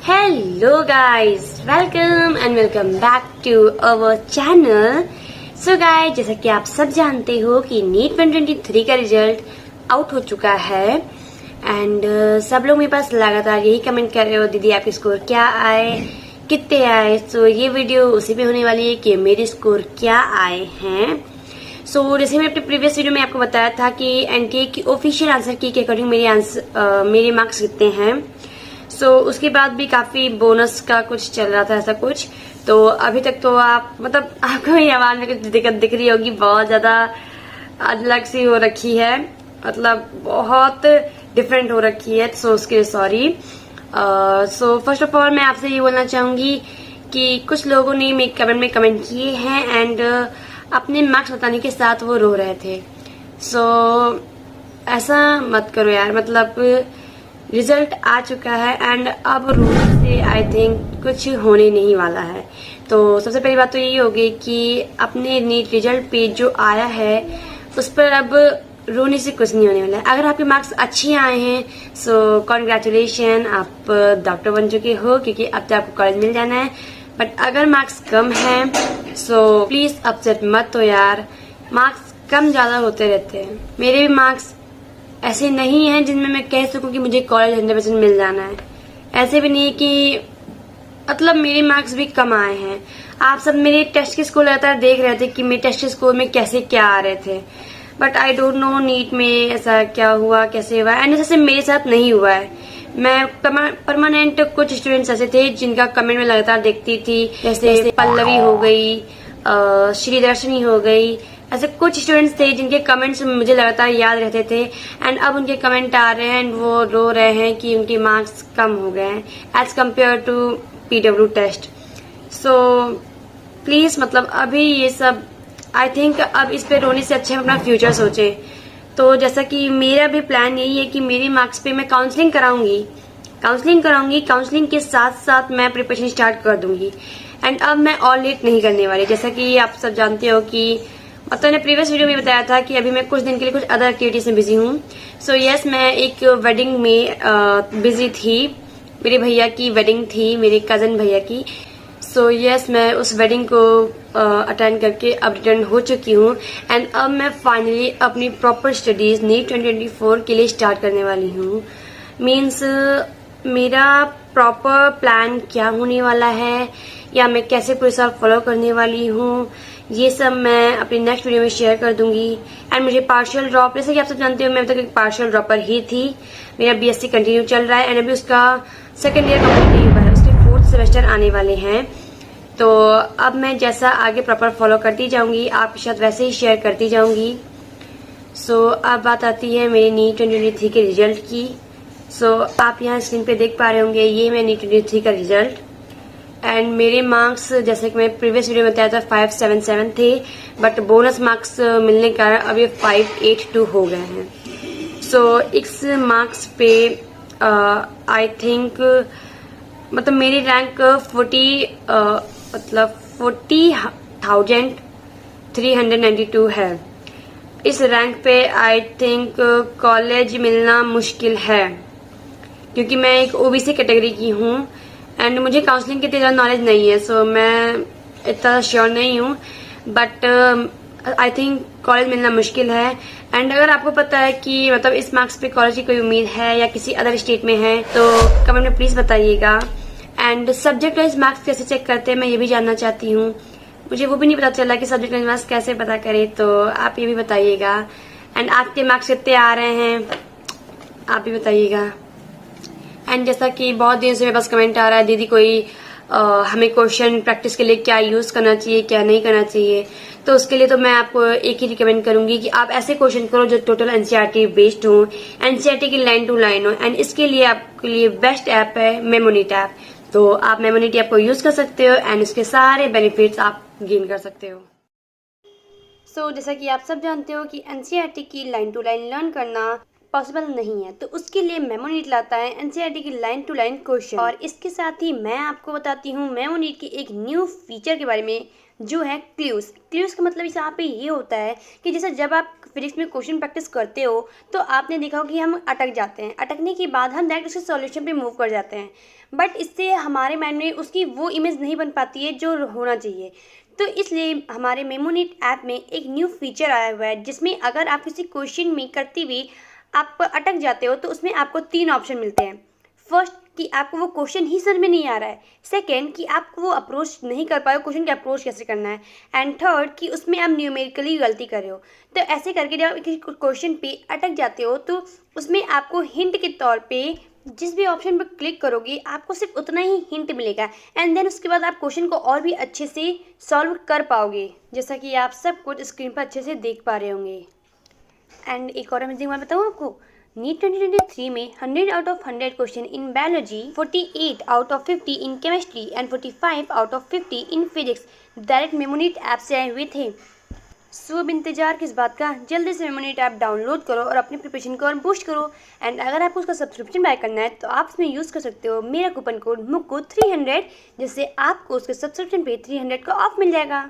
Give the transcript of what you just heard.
Hello guys, welcome and welcome back to our channel. So guys, जैसा कि आप सब जानते हो कि नीट 2023 का रिजल्ट आउट हो चुका है एंड सब लोग मेरे पास लगातार यही कमेंट कर रहे हो, दीदी आपके स्कोर क्या आए, कितने आए। तो ये वीडियो उसी पे होने वाली है कि मेरे स्कोर क्या आए हैं। जैसे मैं अपने प्रीवियस वीडियो में आपको बताया था कि एनटीए की ऑफिशियल आंसर की के अकॉर्डिंग मेरे मार्क्स कितने हैं। उसके बाद भी काफी बोनस का कुछ चल रहा था, ऐसा कुछ। तो अभी तक तो आपको मेरी आवाज में कुछ दिक्कत दिख रही होगी, बहुत ज्यादा अलग सी हो रखी है, मतलब बहुत डिफरेंट हो रखी है। उसके लिए सॉरी। फर्स्ट ऑफ ऑल मैं आपसे ये बोलना चाहूंगी कि कुछ लोगों ने मेरे कमेंट में कमेंट किए हैं एंड अपने मार्क्स बताने के साथ वो रो रहे थे। ऐसा मत करो यार, मतलब रिजल्ट आ चुका है एंड अब रोने से आई थिंक कुछ होने नहीं वाला है। तो सबसे पहली बात तो यही होगी कि अपने नीट रिजल्ट पे जो आया है उस पर अब रोने से कुछ नहीं होने वाला है। अगर आपके मार्क्स अच्छे आए हैं कॉन्ग्रेचुलेशन, आप डॉक्टर बन चुके हो क्योंकि अब तो आपको कॉलेज मिल जाना है। बट अगर मार्क्स कम हैं प्लीज अपसेट मत हो यार, मार्क्स कम ज्यादा होते रहते हैं। मेरे भी मार्क्स ऐसे नहीं है जिनमें मैं कह सकूं कि मुझे कॉलेज 100% मिल जाना है। ऐसे भी नहीं है कि मतलब मेरे मार्क्स भी कम आए हैं। आप सब मेरे टेस्ट के स्कोर लगातार देख रहे थे कि मेरे टेस्ट के स्कोर में कैसे क्या आ रहे थे, but I don't know NEET में ऐसा क्या हुआ, कैसे हुआ। एंड ऐसे मेरे साथ नहीं हुआ है। मैं परमानेंट कुछ स्टूडेंट्स ऐसे थे जिनका कमेंट में लगातार देखती थी, जैसे पल्लवी हो गई, श्रीदर्शनी हो गई, ऐसे कुछ स्टूडेंट्स थे जिनके कमेंट्स मुझे लगातार याद रहते थे एंड अब उनके कमेंट आ रहे हैं एंड वो रो रहे हैं कि उनके मार्क्स कम हो गए हैं as compared to PW test. Please मतलब अभी ये सब आई थिंक अब इस पे रोने से अच्छा अपना फ्यूचर सोचे। तो जैसा कि मेरा भी प्लान यही है कि मेरे मार्क्स पे मैं काउंसलिंग कराऊंगी, काउंसलिंग के साथ साथ मैं प्रिपरेशन स्टार्ट कर दूंगी एंड अब मैं और लेट नहीं करने वाली। जैसा कि आप सब जानते हो कि मैंने प्रीवियस वीडियो में बताया था कि अभी मैं कुछ दिन के लिए कुछ अदर एक्टिविटीज में बिजी हूँ। यस, मैं एक वेडिंग में बिजी थी। मेरे भैया की वेडिंग थी, मेरे कजन भैया की। यस, मैं उस वेडिंग को अटेंड करके अब रिटर्न हो चुकी हूँ एंड अब मैं फाइनली अपनी प्रॉपर स्टडीज नीट 2024 के लिए स्टार्ट करने वाली हूँ। मीन्स मेरा प्रॉपर प्लान क्या होने वाला है या मैं कैसे पूरे साल फॉलो करने वाली हूँ, ये सब मैं अपनी नेक्स्ट वीडियो में शेयर कर दूंगी। एंड मुझे पार्शियल ड्रॉप, जैसे कि आप सब जानते हो मैं अभी तक एक पार्शियल ड्रॉपर ही थी। मेरा बीएससी कंटिन्यू चल रहा है एंड अभी उसका सेकंड ईयर कंप्लीट नहीं हुआ है, उसके 4th सेमेस्टर आने वाले हैं। तो अब मैं जैसा आगे प्रॉपर फॉलो करती जाऊंगी आपके साथ वैसे ही शेयर करती जाऊंगी। अब बात आती है मेरे नीट 2023 के रिजल्ट की। आप यहाँ स्क्रीन पे देख पा रहे होंगे, ये मैं नीट 2023 का रिजल्ट एंड मेरे मार्क्स जैसे कि मैं प्रीवियस वीडियो में बताया था 577 थे, बट बोनस मार्क्स मिलने के कारण अभी 582 हो गए हैं। इस मार्क्स पे आई थिंक मतलब मेरी रैंक 40,392 है। इस रैंक पे आई थिंक कॉलेज मिलना मुश्किल है क्योंकि मैं एक ओबीसी कैटेगरी की हूँ एंड मुझे काउंसलिंग की इतना नॉलेज नहीं है। मैं इतना श्योर नहीं हूँ, बट आई थिंक कॉलेज मिलना मुश्किल है। एंड अगर आपको पता है कि मतलब इस मार्क्स पे कॉलेज की कोई उम्मीद है या किसी अदर स्टेट में है तो कमेंट में प्लीज बताइएगा। एंड सब्जेक्ट वाइज मार्क्स कैसे चेक करते हैं मैं ये भी जानना चाहती हूँ। मुझे वो भी नहीं पता चला कि सब्जेक्ट वाइज मार्क्स कैसे पता करें, तो आप ये भी बताइएगा। एंड आपके मार्क्स कितने आ रहे हैं आप भी बताइएगा। एंड जैसा कि बहुत दिन से मेरे पास कमेंट आ रहा है, दीदी कोई हमें क्वेश्चन प्रैक्टिस के लिए क्या यूज करना चाहिए, क्या नहीं करना चाहिए। तो उसके लिए तो मैं आपको एक ही रिकमेंड करूंगी कि आप ऐसे क्वेश्चन करो जो टोटल एनसीईआरटी बेस्ड हो, एनसीईआरटी की लाइन टू लाइन हो। एंड इसके लिए आपके लिए बेस्ट ऐप है मेमोनीट ऐप। तो आप मेमोनीट ऐप को यूज कर सकते हो एंड इसके सारे बेनिफिट्स आप गेन कर सकते हो। जैसा कि आप सब जानते हो कि एनसीईआरटी की लाइन टू लाइन लर्न करना पॉसिबल नहीं है, तो उसके लिए मेमोनीट लाता है एनसीईआरटी की लाइन टू लाइन क्वेश्चन। और इसके साथ ही मैं आपको बताती हूँ मेमोनीट की एक न्यू फीचर के बारे में जो है क्लूज़। क्लूज़ का मतलब इस यहाँ पे ये होता है कि जैसे जब आप फिजिक्स में क्वेश्चन प्रैक्टिस करते हो तो आपने देखा हो कि हम अटक जाते हैं, अटकने के बाद हम डायरेक्ट उसके सॉल्यूशन पे मूव कर जाते हैं, बट इससे हमारे माइंड में उसकी वो इमेज नहीं बन पाती है जो होना चाहिए। तो इसलिए हमारे मेमोनीट ऐप में एक न्यू फीचर आया हुआ है जिसमें अगर आप किसी क्वेश्चन में करते हुए आप अटक जाते हो तो उसमें आपको 3 ऑप्शन मिलते हैं। फर्स्ट कि आपको वो क्वेश्चन ही समझ में नहीं आ रहा है, सेकंड कि आप वो अप्रोच नहीं कर पाए हो क्वेश्चन का अप्रोच कैसे करना है, एंड थर्ड कि उसमें आप न्यूमेरिकली गलती कर रहे हो। तो ऐसे करके जब आप किसी क्वेश्चन पे अटक जाते हो तो उसमें आपको हिंट के तौर पे जिस भी ऑप्शन पर क्लिक करोगे आपको सिर्फ उतना ही हिंट मिलेगा, एंड देन उसके बाद आप क्वेश्चन को और भी अच्छे से सॉल्व कर पाओगे, जैसा कि आप सब कुछ स्क्रीन पर अच्छे से देख पा रहे होंगे। एंड एक और अमेजिंग बात बताऊँ आपको, नीट 2023 में 100 out of 100 question in biology, 48 out of 50 in chemistry and 45 out of 50 in physics direct Memonit app से आए हुए थे। सो अब इंतजार किस बात का, जल्दी से मेमोनीट ऐप डाउनलोड करो और अपनी प्रिपरेशन को और बूस्ट करो। एंड अगर आपको उसका सब्सक्रिप्शन बाय करना है तो आप इसमें यूज़ कर सकते हो मेरा कूपन कोड मुक्कू 300, जिससे आपको उसके सब्सक्रिप्शन पे 300 का ऑफ मिल जाएगा।